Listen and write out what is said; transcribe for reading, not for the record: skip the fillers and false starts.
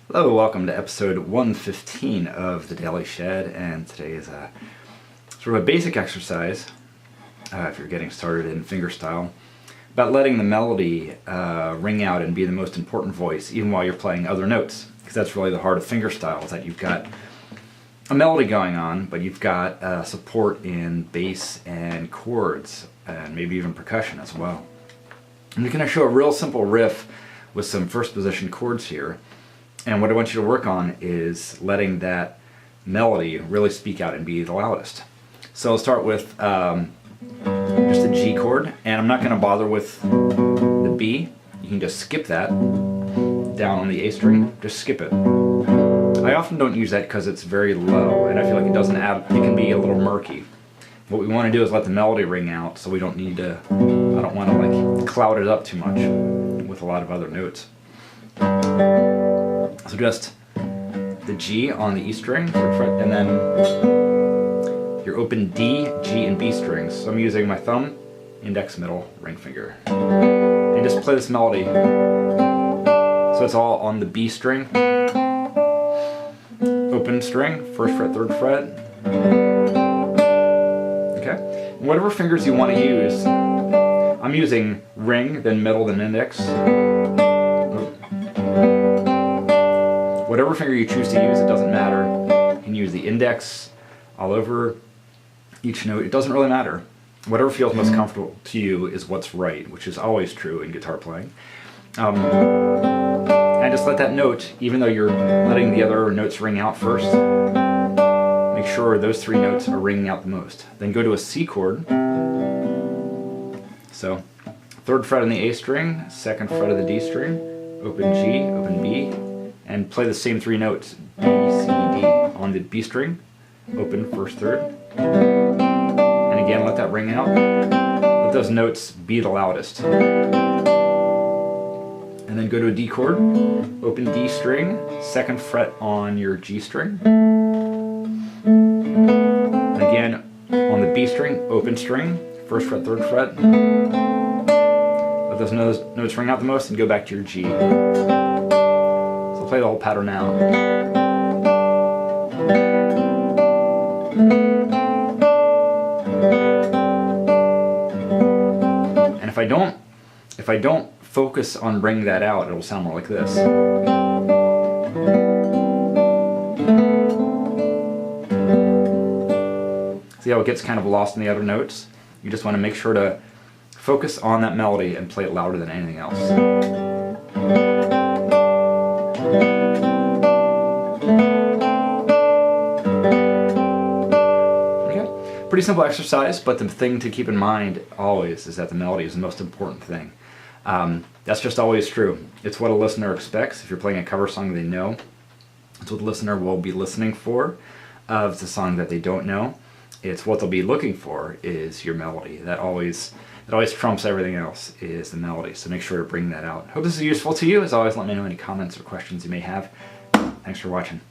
Hello, welcome to episode 115 of the Daily Shed, and today is a sort of a basic exercise, if you're getting started in fingerstyle, about letting the melody ring out and be the most important voice even while you're playing other notes, because that's really the heart of fingerstyle, is that you've got a melody going on, but you've got support in bass and chords, and maybe even percussion as well. I'm going to show a real simple riff with some first position chords here. And what I want you to work on is letting that melody really speak out and be the loudest. So I'll start with just a G chord, and I'm not going to bother with the B. You can just skip that down on the A string. Just skip it. I often don't use that because it's very low, and I feel like it doesn't add. It can be a little murky. What we want to do is let the melody ring out, so we don't need to. I don't want to like cloud it up too much with a lot of other notes. So just the G on the E string, and then your open D, G, and B strings. So I'm using my thumb, index, middle, ring finger. And just play this melody. So it's all on the B string, open string, first fret, third fret. Okay? Whatever fingers you want to use. I'm using ring, then middle, then index. Whatever finger you choose to use, it doesn't matter. You can use the index all over each note. It doesn't really matter. Whatever feels most comfortable to you is what's right, which is always true in guitar playing. And just let that note, even though you're letting the other notes ring out first, make sure those three notes are ringing out the most. Then go to a C chord. So, third fret on the A string, second fret of the D string, open G, open B, and play the same three notes, B, C, D, on the B string, open first, third, and again let that ring out. Let those notes be the loudest. And then go to a D chord, open D string, second fret on your G string, and again on the B string, open string, first fret, third fret, let those notes ring out the most and go back to your G. Play the whole pattern now. And if I don't focus on bringing that out, it'll sound more like this. See how it gets kind of lost in the other notes? You just want to make sure to focus on that melody and play it louder than anything else. Pretty simple exercise, but the thing to keep in mind always is that the melody is the most important thing. That's just always true. It's what a listener expects. If you're playing a cover song they know, it's what the listener will be listening for. If it's a song that they don't know, it's what they'll be looking for is your melody. That always trumps everything else, is the melody. So make sure to bring that out. Hope this is useful to you. As always, let me know any comments or questions you may have. Thanks for watching.